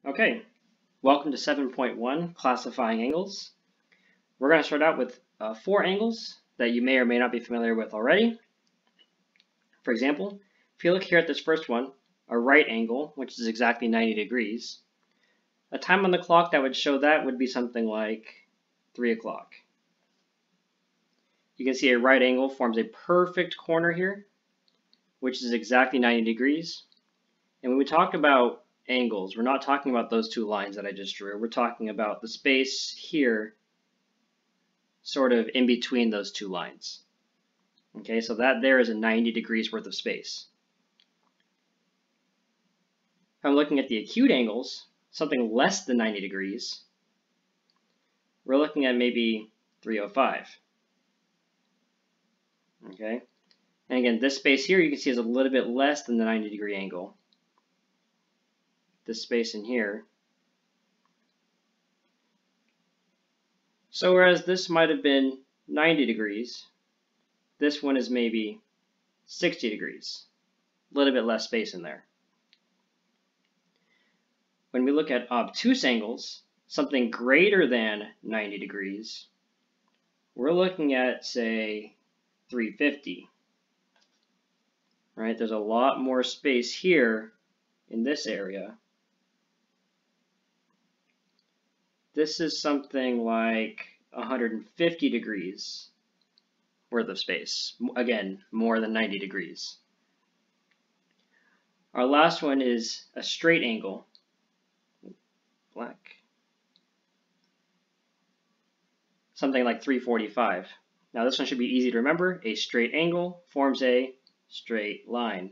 Okay, welcome to 7.1, Classifying Angles. We're going to start out with 4 angles that you may or may not be familiar with already. For example, if you look here at this first one, a right angle, which is exactly 90 degrees, a time on the clock that would show that would be something like 3 o'clock. You can see a right angle forms a perfect corner here, which is exactly 90 degrees. And when we talk about angles, we're not talking about those two lines that I just drew. We're talking about the space here sort of in between those two lines. Okay, so that there is a 90 degrees worth of space. If I'm looking at the acute angles, something less than 90 degrees, we're looking at maybe 305. Okay, and again, this space here you can see is a little bit less than the 90 degree angle. This space in here. So whereas this might have been 90 degrees, this one is maybe 60 degrees. A little bit less space in there. When we look at obtuse angles, something greater than 90 degrees, we're looking at, say, 350. Right? There's a lot more space here in this area. This is something like 150 degrees worth of space. Again, more than 90 degrees. Our last one is a straight angle. Black. Something like 345. Now this one should be easy to remember. A straight angle forms a straight line.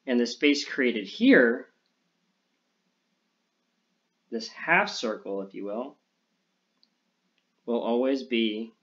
And the space created here, this half circle, if you will always be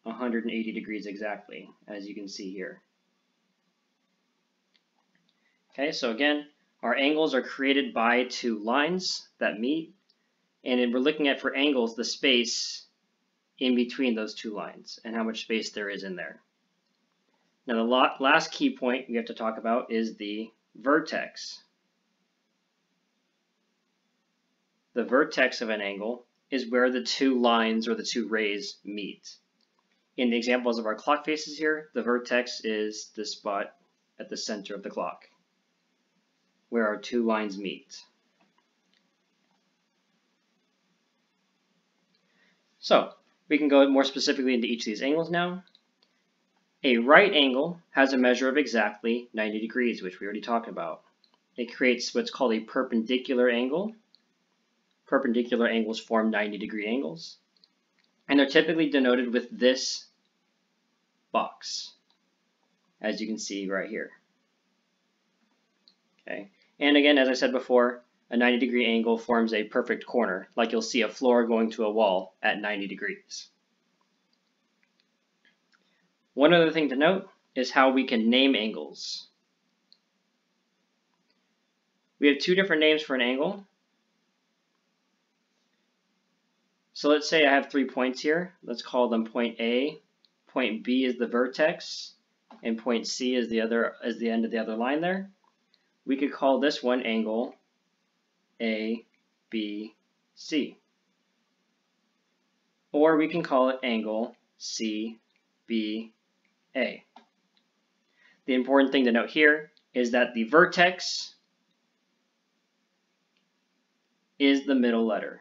180 degrees exactly, as you can see here. Okay, so again, our angles are created by two lines that meet, and we're looking at, for angles, the space in between those two lines and how much space there is in there. Now the last key point we have to talk about is the vertex. The vertex of an angle is where the two lines or the two rays meet. In the examples of our clock faces here, the vertex is the spot at the center of the clock, where our two lines meet. So, we can go more specifically into each of these angles now. A right angle has a measure of exactly 90 degrees, which we already talked about. It creates what's called a perpendicular angle. Perpendicular angles form 90 degree angles, and they're typically denoted with this box, as you can see right here. Okay, and again, as I said before, a 90 degree angle forms a perfect corner, like you'll see a floor going to a wall at 90 degrees. One other thing to note is how we can name angles. We have two different names for an angle. So let's say I have 3 points here. Let's call them point A, point B is the vertex, and point C is the end of the other line there. We could call this one angle A, B, C. Or we can call it angle C, B, A. The important thing to note here is that the vertex is the middle letter.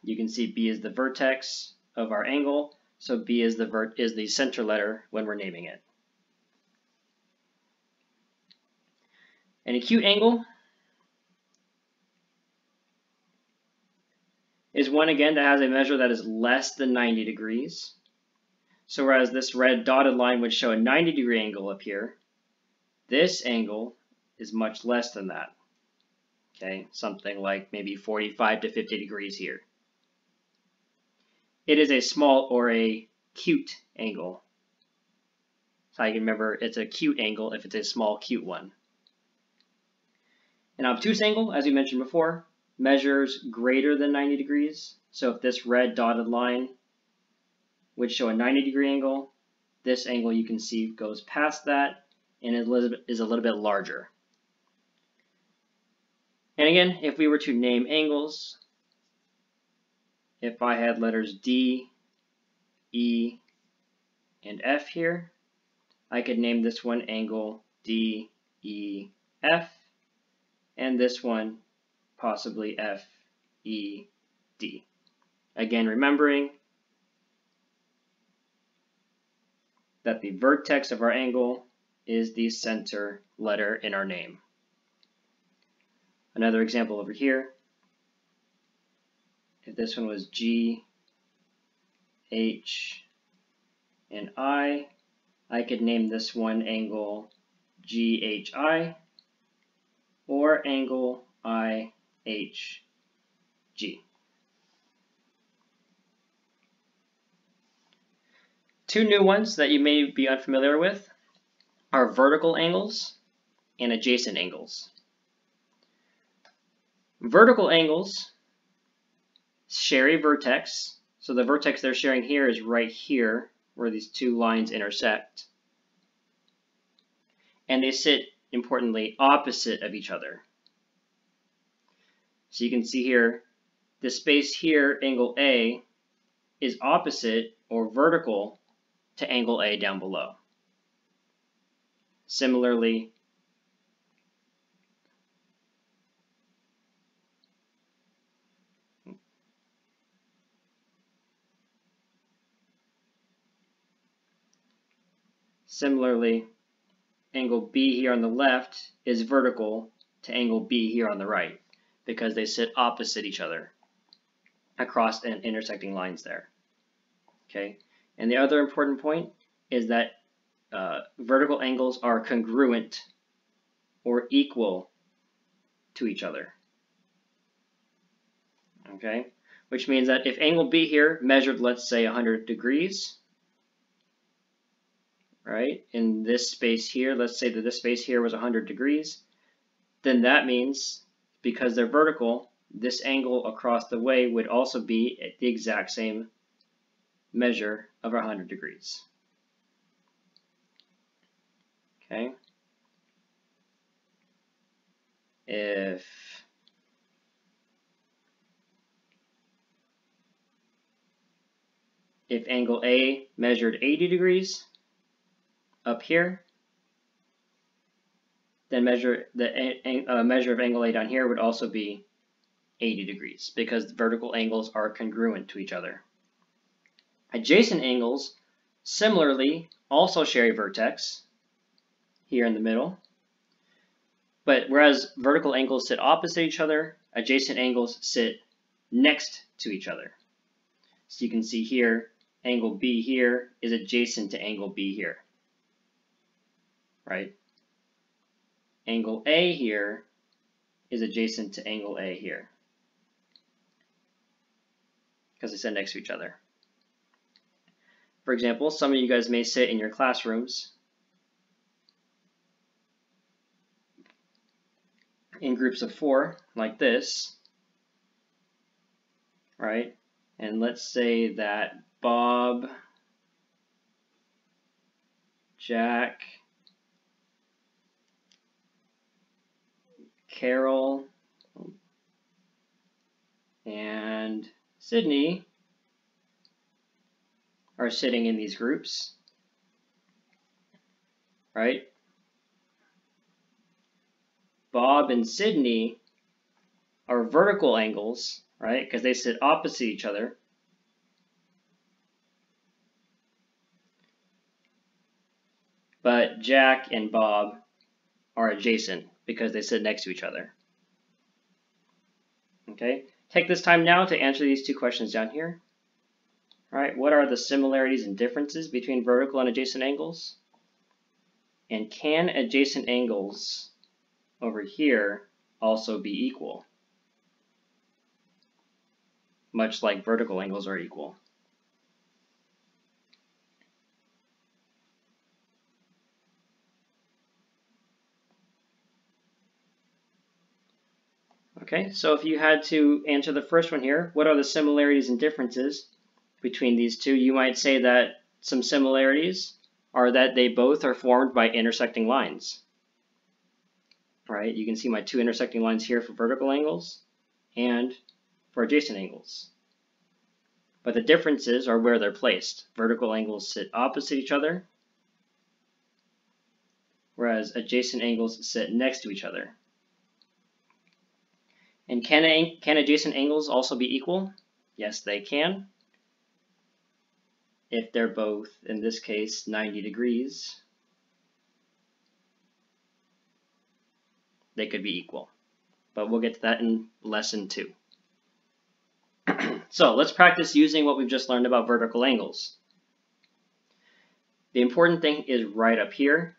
You can see B is the vertex of our angle, so B is the center letter when we're naming it. An acute angle is one, again, that has a measure that is less than 90 degrees. So whereas this red dotted line would show a 90 degree angle up here, this angle is much less than that. Okay, something like maybe 45 to 50 degrees here. It is a small or a acute angle. So I can remember it's an acute angle if it's a small acute one. An obtuse angle, as we mentioned before, measures greater than 90 degrees. So if this red dotted line would show a 90 degree angle, this angle you can see goes past that and is a little bit larger. And again, if we were to name angles, if I had letters D, E, and F here, I could name this one angle D, E, F, and this one possibly F, E, D. Again, remembering that the vertex of our angle is the center letter in our name. Another example over here, if this one was G, H, and I could name this one angle GHI or angle IHG. Two new ones that you may be unfamiliar with are vertical angles and adjacent angles. Vertical angles share a vertex, so the vertex they're sharing here is right here where these two lines intersect, and they sit, importantly, opposite of each other. So you can see here, the space here, angle A, is opposite or vertical to angle A down below. Similarly, angle B here on the left is vertical to angle B here on the right because they sit opposite each other across and intersecting lines there. Okay, and the other important point is that vertical angles are congruent or equal to each other. Okay, which means that if angle B here measured, let's say, 100 degrees, right, in this space here, let's say that this space here was 100 degrees, then that means, because they're vertical, this angle across the way would also be at the exact same measure of 100 degrees. Okay. If angle A measured 80 degrees up here, then measure of angle A down here would also be 80 degrees because the vertical angles are congruent to each other. Adjacent angles similarly also share a vertex here in the middle, but whereas vertical angles sit opposite each other, adjacent angles sit next to each other. So you can see here, angle B here is adjacent to angle B here, right? Angle A here is adjacent to angle A here because they sit next to each other. For example, some of you guys may sit in your classrooms in groups of 4 like this, right? And let's say that Bob, Jack, Carol, and Sydney are sitting in these groups, right? Bob and Sydney are vertical angles, right? Because they sit opposite each other. But Jack and Bob are adjacent because they sit next to each other. Okay, take this time now to answer these 2 questions down here. All right, what are the similarities and differences between vertical and adjacent angles? And can adjacent angles over here also be equal, much like vertical angles are equal? Okay, so if you had to answer the first one here, what are the similarities and differences between these two? You might say that some similarities are that they both are formed by intersecting lines. All right? You can see my two intersecting lines here for vertical angles and for adjacent angles. But the differences are where they're placed. Vertical angles sit opposite each other, whereas adjacent angles sit next to each other. And can adjacent angles also be equal? Yes, they can. If they're both, in this case, 90 degrees, they could be equal. But we'll get to that in lesson 2. So let's practice using what we've just learned about vertical angles. The important thing is right up here.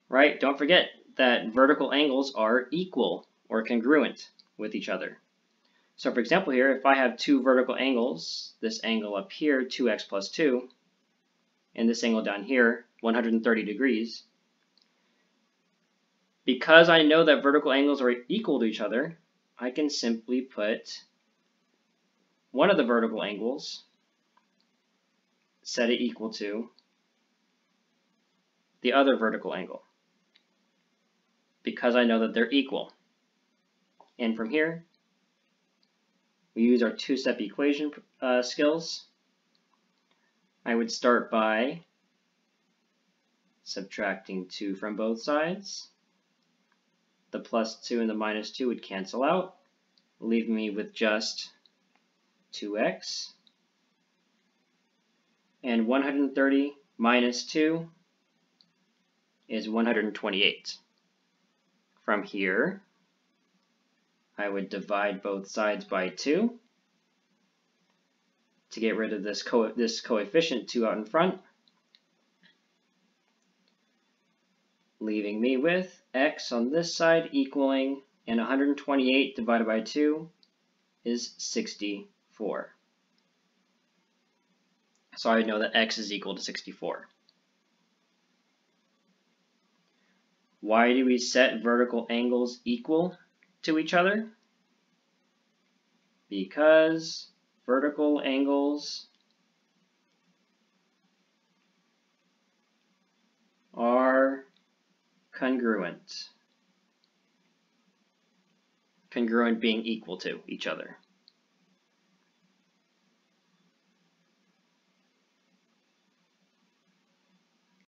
Right? Don't forget that vertical angles are equal or congruent with each other. So for example here, if I have two vertical angles, this angle up here, 2x plus 2, and this angle down here, 130 degrees, because I know that vertical angles are equal to each other, I can simply put one of the vertical angles, set it equal to the other vertical angle, because I know that they're equal. And from here, we use our two-step equation skills. I would start by subtracting 2 from both sides. The plus 2 and the minus 2 would cancel out, leaving me with just 2x. And 130 minus 2 is 128. From here, I would divide both sides by 2 to get rid of this coefficient 2 out in front, leaving me with x on this side equaling, and 128 divided by 2 is 64. So I know that x is equal to 64. Why do we set vertical angles equal to each other? Because vertical angles are congruent. Congruent being equal to each other.